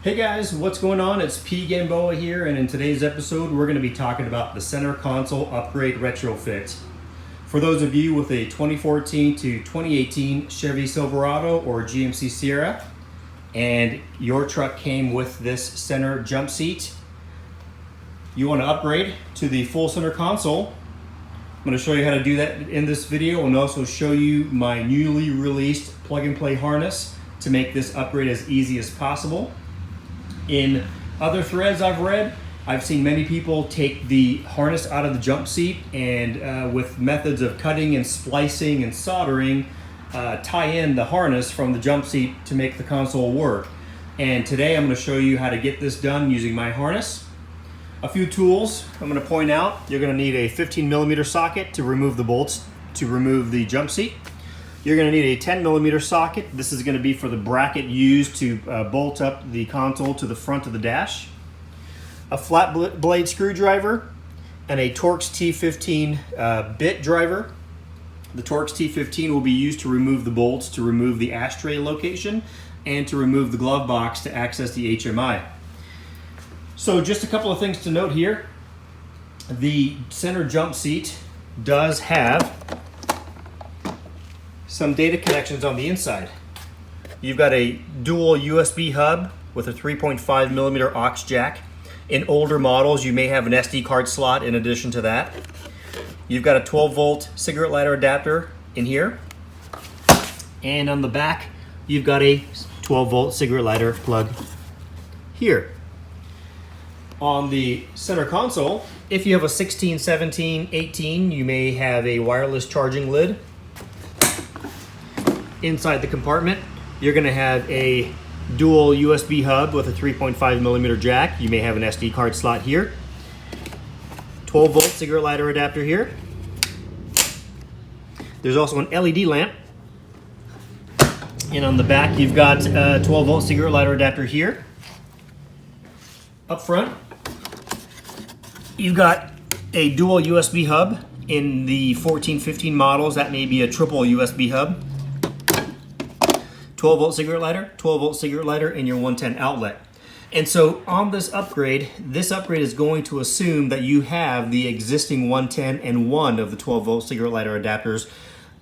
Hey guys, what's going on? It's P. Gamboa here, and in today's episode we're going to be talking about the center console upgrade retrofit. For those of you with a 2014 to 2018 Chevy Silverado or GMC Sierra, and your truck came with this center jump seat, you want to upgrade to the full center console. I'm going to show you how to do that in this video, and also show you my newly released plug-and-play harness to make this upgrade as easy as possible. In other threads I've read, I've seen many people take the harness out of the jump seat and with methods of cutting and splicing and soldering, tie in the harness from the jump seat to make the console work. And today I'm going to show you how to get this done using my harness. A few tools I'm going to point out. You're going to need a 15mm socket to remove the bolts to remove the jump seat. You're going to need a 10mm socket. This is going to be for the bracket used to bolt up the console to the front of the dash. A flat blade screwdriver and a Torx T15 bit driver. The Torx T15 will be used to remove the bolts, to remove the ashtray location, and to remove the glove box to access the HMI. So just a couple of things to note here. The center jump seat does have some data connections on the inside. You've got a dual USB hub with a 3.5mm aux jack. In older models, you may have an SD card slot in addition to that. You've got a 12-volt cigarette lighter adapter in here. And on the back, you've got a 12-volt cigarette lighter plug here. On the center console, if you have a 16, 17, 18, you may have a wireless charging lid. Inside the compartment, you're going to have a dual USB hub with a 3.5mm jack. You may have an SD card slot here. 12-volt cigarette lighter adapter here. There's also an LED lamp. And on the back, you've got a 12-volt cigarette lighter adapter here. Up front, you've got a dual USB hub. In the 14, 15 models, that may be a triple USB hub. 12-volt cigarette lighter, and your 110 outlet. And so on this upgrade is going to assume that you have the existing 110 and one of the 12-volt cigarette lighter adapters,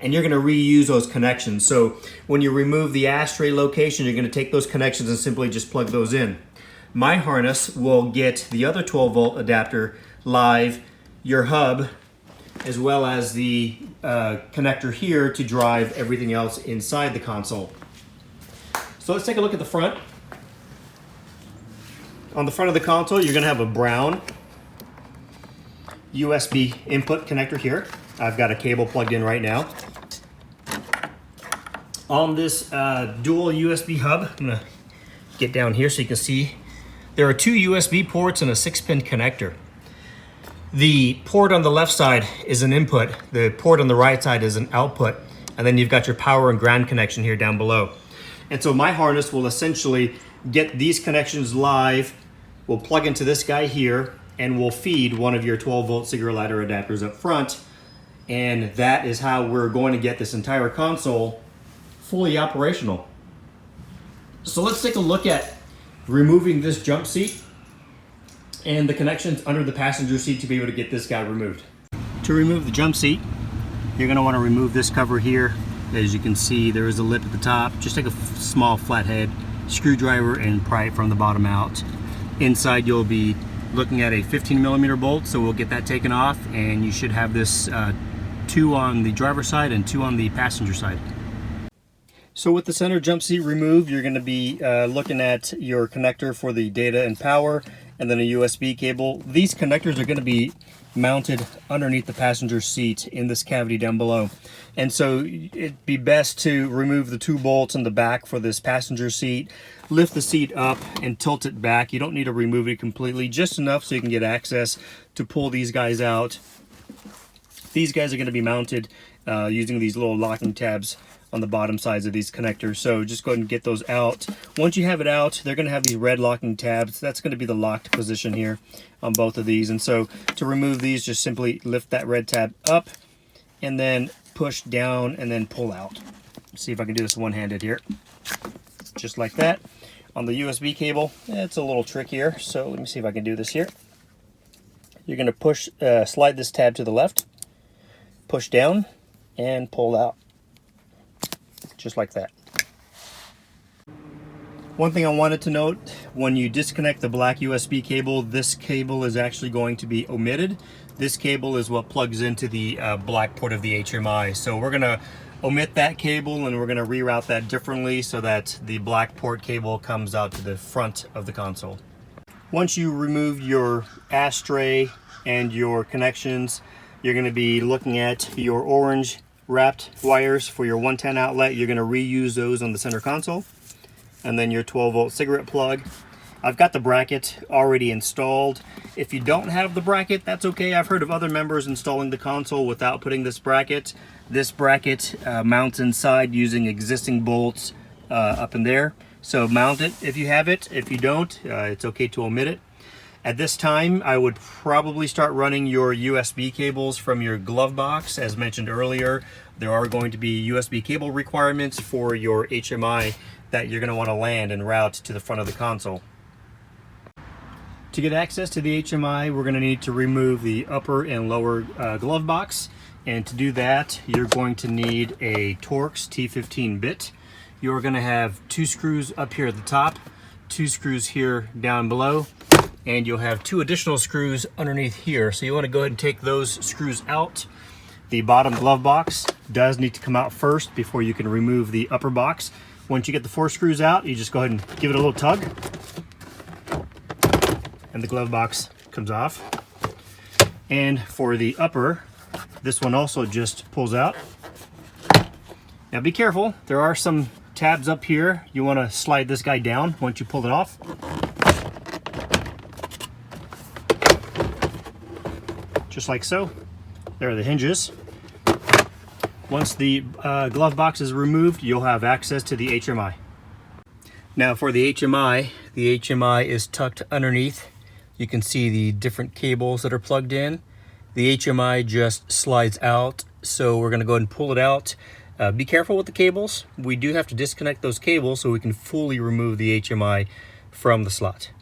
and you're going to reuse those connections. So when you remove the ashtray location, you're going to take those connections and simply just plug those in. My harness will get the other 12-volt adapter live, your hub, as well as the connector here to drive everything else inside the console. So let's take a look at the front. On the front of the console, you're going to have a brown USB input connector here. I've got a cable plugged in right now. On this dual USB hub, I'm going to get down here so you can see, there are two USB ports and a 6-pin connector. The port on the left side is an input. The port on the right side is an output. And then you've got your power and ground connection here down below. And so my harness will essentially get these connections live, will plug into this guy here, and will feed one of your 12-volt cigarette lighter adapters up front. And that is how we're going to get this entire console fully operational. So let's take a look at removing this jump seat and the connections under the passenger seat to be able to get this guy removed. To remove the jump seat, you're going to want to remove this cover here. As you can see, there is a lip at the top. Just take a small flathead screwdriver and pry it from the bottom out. Inside, you'll be looking at a 15mm bolt, so we'll get that taken off, and you should have this 2 on the driver's side and 2 on the passenger side. So with the center jump seat removed, you're going to be looking at your connector for the data and power, and then a USB cable. These connectors are going to be mounted underneath the passenger seat in this cavity down below. And so it'd be best to remove the 2 bolts in the back for this passenger seat, lift the seat up and tilt it back. You don't need to remove it completely, just enough so you can get access to pull these guys out. These guys are going to be mounted using these little locking tabs on the bottom sides of these connectors. So just go ahead and get those out. Once you have it out, they're going to have these red locking tabs. That's going to be the locked position here on both of these. And so to remove these, just simply lift that red tab up and then push down and then pull out. See if I can do this one-handed here. Just like that. On the USB cable, it's a little trickier, so let me see if I can do this here. You're going to slide this tab to the left, push down, and pull out. Just like that. One thing I wanted to note, when you disconnect the black USB cable, this cable is actually going to be omitted. This cable is what plugs into the black port of the HMI. So we're going to omit that cable and we're going to reroute that differently so that the black port cable comes out to the front of the console. Once you remove your ashtray and your connections, you're going to be looking at your orange wrapped wires for your 110 outlet. You're going to reuse those on the center console. And then your 12-volt cigarette plug. I've got the bracket already installed. If you don't have the bracket, that's okay. I've heard of other members installing the console without putting this bracket. This bracket mounts inside using existing bolts up in there. So mount it if you have it. If you don't, it's okay to omit it. At this time, I would probably start running your USB cables from your glove box. As mentioned earlier, there are going to be USB cable requirements for your HMI that you're going to want to land and route to the front of the console. To get access to the HMI, we're going to need to remove the upper and lower glove box. And to do that, you're going to need a Torx T15 bit. You're going to have 2 screws up here at the top, 2 screws here down below, and you'll have 2 additional screws underneath here. So you want to go ahead and take those screws out. The bottom glove box does need to come out first before you can remove the upper box. Once you get the 4 screws out, you just go ahead and give it a little tug, and the glove box comes off. And for the upper, this one also just pulls out. Now be careful, there are some tabs up here. You want to slide this guy down once you pull it off. Just like so. There are the hinges. Once the glove box is removed, you'll have access to the HMI. Now for the HMI is tucked underneath. You can see the different cables that are plugged in. The HMI just slides out, so we're going to go ahead and pull it out. Be careful with the cables. We do have to disconnect those cables so we can fully remove the HMI from the slot.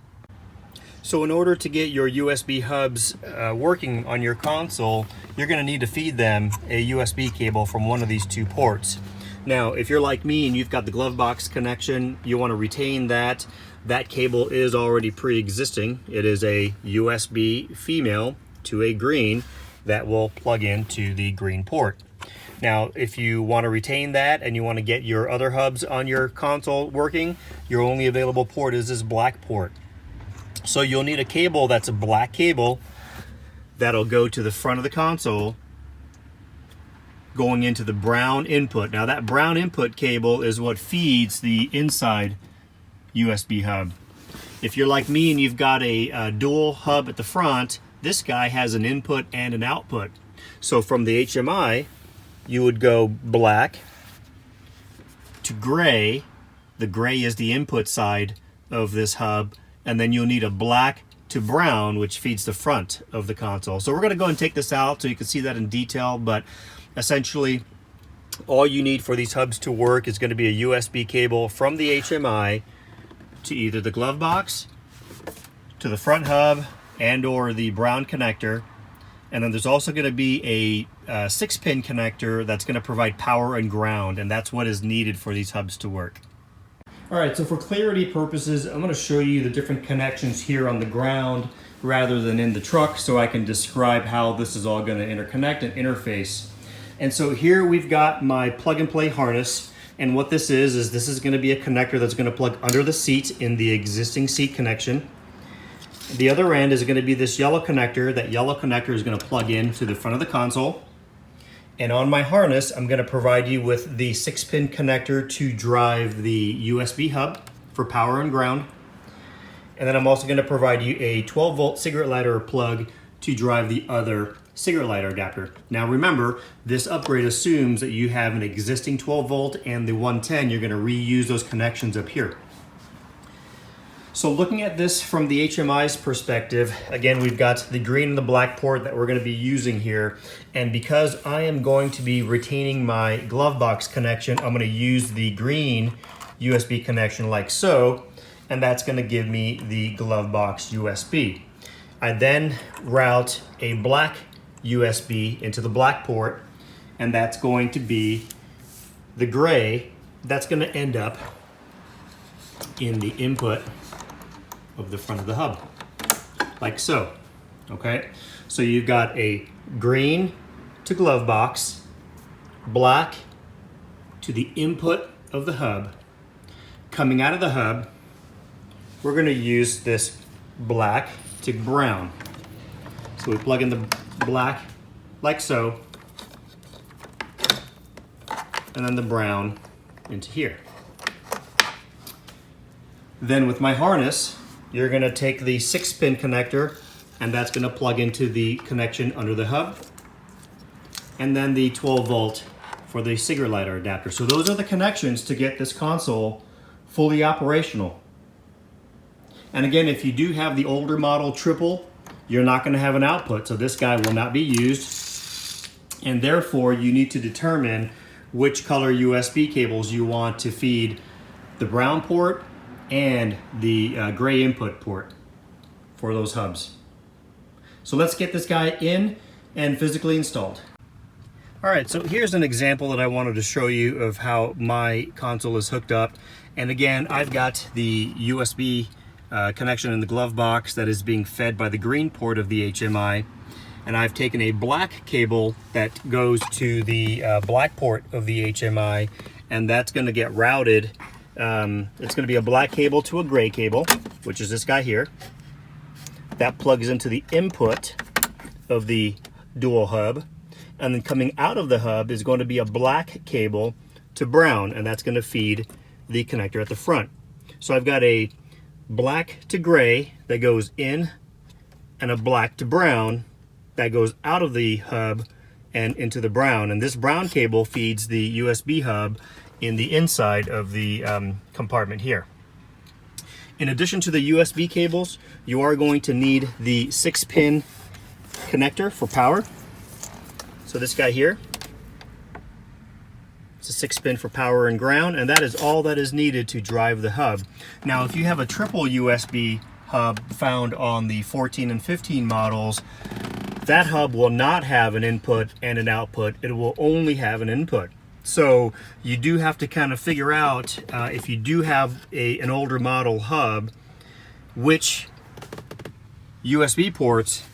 So in order to get your USB hubs working on your console, you're going to need to feed them a USB cable from one of these 2 ports. Now, if you're like me and you've got the glove box connection, you want to retain that. That cable is already pre-existing. It is a USB female to a green that will plug into the green port. Now, if you want to retain that and you want to get your other hubs on your console working, your only available port is this black port. So you'll need a cable that's a black cable that'll go to the front of the console going into the brown input. Now that brown input cable is what feeds the inside USB hub. If you're like me and you've got a dual hub at the front, this guy has an input and an output. So from the HMI, you would go black to gray. The gray is the input side of this hub. And then you'll need a black to brown, which feeds the front of the console. So we're going to go and take this out so you can see that in detail, but essentially all you need for these hubs to work is going to be a USB cable from the HMI to either the glove box, to the front hub, and or the brown connector. And then there's also going to be a 6-pin connector that's going to provide power and ground, and that's what is needed for these hubs to work. All right, so for clarity purposes, I'm going to show you the different connections here on the ground rather than in the truck so I can describe how this is all going to interconnect and interface. And so here we've got my plug and play harness, and what this is this is going to be a connector that's going to plug under the seat in the existing seat connection. The other end is going to be this yellow connector. That yellow connector is going to plug in to the front of the console. And on my harness, I'm going to provide you with the 6-pin connector to drive the USB hub for power and ground. And then I'm also going to provide you a 12-volt cigarette lighter plug to drive the other cigarette lighter adapter. Now remember, this upgrade assumes that you have an existing 12-volt and the 110. You're going to reuse those connections up here. So looking at this from the HMI's perspective, again, we've got the green and the black port that we're going to be using here. And because I am going to be retaining my glove box connection, I'm going to use the green USB connection like so. and that's going to give me the glove box USB. I then route a black USB into the black port, and that's going to be the gray that's going to end up in the input of the front of the hub, like so. Okay, so you've got a green to glove box, black to the input of the hub. Coming out of the hub, we're going to use this black to brown. So we plug in the black like so, and then the brown into here. Then with my harness, you're going to take the 6-pin connector, and that's going to plug into the connection under the hub, and then the 12-volt for the cigarette lighter adapter. So those are the connections to get this console fully operational. And again, if you do have the older model triple, you're not going to have an output, so this guy will not be used, and therefore you need to determine which color USB cables you want to feed the brown port and the gray input port for those hubs. So let's get this guy in and physically installed. All right, so here's an example that I wanted to show you of how my console is hooked up. And again, I've got the USB connection in the glove box that is being fed by the green port of the HMI. And I've taken a black cable that goes to the black port of the HMI, and that's going to get routed. It's going to be a black cable to a gray cable, which is this guy here. That plugs into the input of the dual hub, and then coming out of the hub is going to be a black cable to brown, and that's going to feed the connector at the front. So I've got a black to gray that goes in, and a black to brown that goes out of the hub and into the brown. And this brown cable feeds the USB hub in the inside of the compartment here. In addition to the USB cables, you are going to need the 6-pin connector for power. So this guy here, it's a 6-pin for power and ground, and that is all that is needed to drive the hub. Now, if you have a triple USB hub found on the 14 and 15 models, that hub will not have an input and an output. It will only have an input. So you do have to kind of figure out, if you do have an older model hub, which USB ports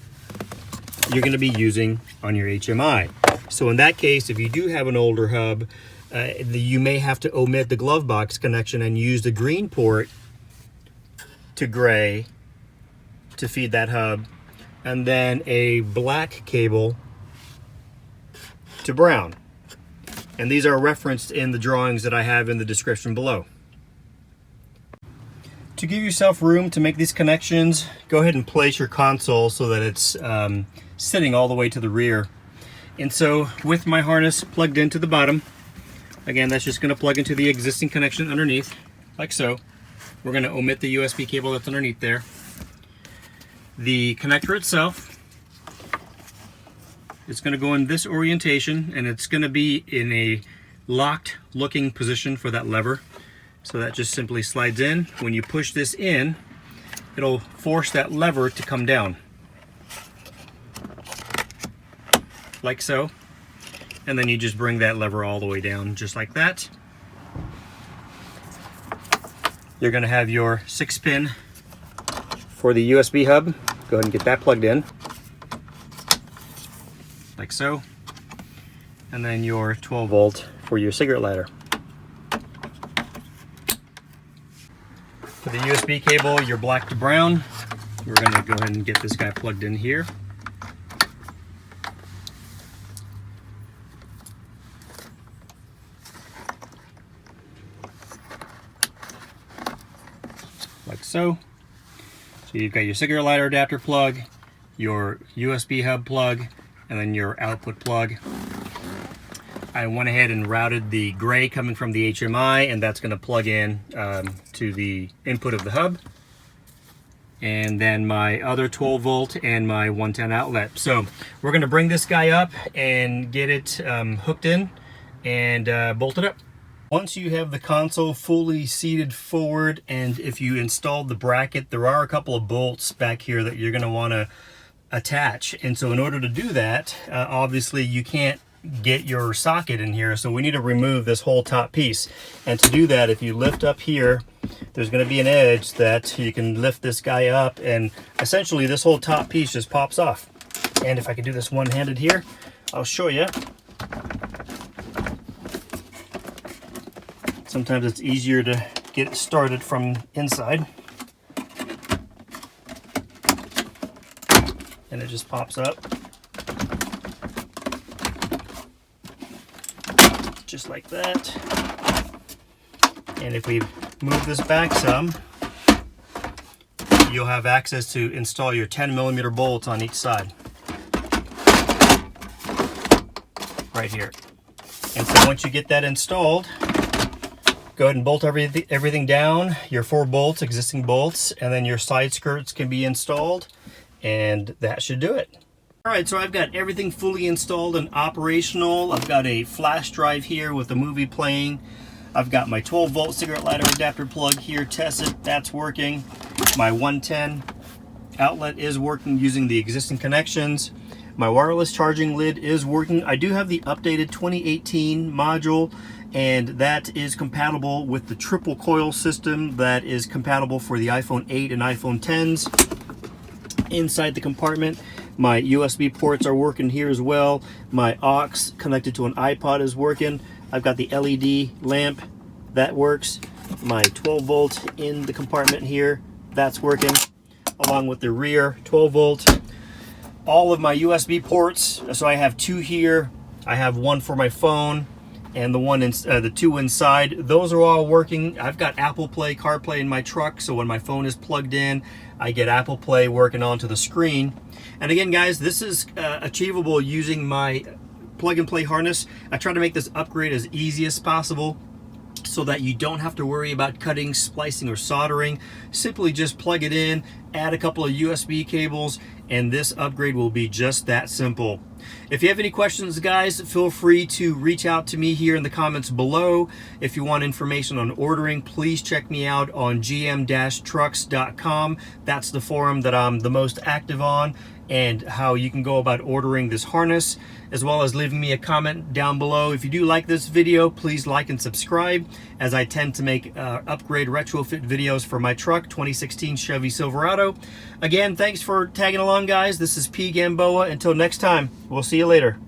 you're going to be using on your HMI. So in that case, if you do have an older hub, you may have to omit the glove box connection and use the green port to gray to feed that hub, and then a black cable to brown. And these are referenced in the drawings that I have in the description below. To give yourself room to make these connections, go ahead and place your console so that it's sitting all the way to the rear. And so with my harness plugged into the bottom, again, that's just going to plug into the existing connection underneath, like so. We're going to omit the USB cable that's underneath there. The connector itself, it's going to go in this orientation, and it's going to be in a locked looking position for that lever. So that just simply slides in. When you push this in, it'll force that lever to come down, like so. And then you just bring that lever all the way down, just like that. You're going to have your 6-pin for the USB hub. Go ahead and get that plugged in, like so. And then your 12-volt for your cigarette lighter. For the USB cable, your black to brown, we're going to go ahead and get this guy plugged in here. Like so. So you've got your cigarette lighter adapter plug, your USB hub plug, and then your output plug. I went ahead and routed the gray coming from the HMI, and that's going to plug in to the input of the hub. And then my other 12-volt and my 110 outlet. So we're going to bring this guy up and get it hooked in and bolted up. Once you have the console fully seated forward, and if you installed the bracket, there are a couple of bolts back here that you're going to want to attach. And so in order to do that, obviously you can't get your socket in here, so we need to remove this whole top piece. And to do that, if you lift up here, there's going to be an edge that you can lift this guy up, and essentially this whole top piece just pops off. And if I can do this one-handed here, I'll show you. Sometimes it's easier to get it started from inside. And it just pops up. Just like that. And if we move this back some, you'll have access to install your 10mm bolts on each side. Right here. And so once you get that installed, go ahead and bolt everything down, your 4 bolts, existing bolts, and then your side skirts can be installed, and that should do it. Alright, so I've got everything fully installed and operational. I've got a flash drive here with a movie playing. I've got my 12-volt cigarette lighter adapter plug here tested. That's working. My 110 outlet is working using the existing connections. My wireless charging lid is working. I do have the updated 2018 module, and that is compatible with the triple coil system that is compatible for the iPhone 8 and iPhone 10s. Inside the compartment, my USB ports are working here as well. My aux connected to an iPod is working. I've got the LED lamp, that works. My 12 volt in the compartment here, that's working, along with the rear 12 volt. All of my USB ports, so I have 2 here. I have 1 for my phone, and the 2 inside, those are all working. I've got Apple Play, CarPlay in my truck, so when my phone is plugged in, I get Apple Play working onto the screen. And again, guys, this is achievable using my plug-and-play harness. I try to make this upgrade as easy as possible so that you don't have to worry about cutting, splicing, or soldering. Simply just plug it in, add a couple of USB cables, and this upgrade will be just that simple. If you have any questions, guys, feel free to reach out to me here in the comments below. If you want information on ordering, please check me out on gm-trucks.com. That's the forum that I'm the most active on, and how you can go about ordering this harness, as well as leaving me a comment down below. If you do like this video, please like and subscribe, as I tend to make upgrade retrofit videos for my truck, 2016 Chevy Silverado. Again, thanks for tagging along, guys. This is P. Gamboa. Until next time, we'll see you later.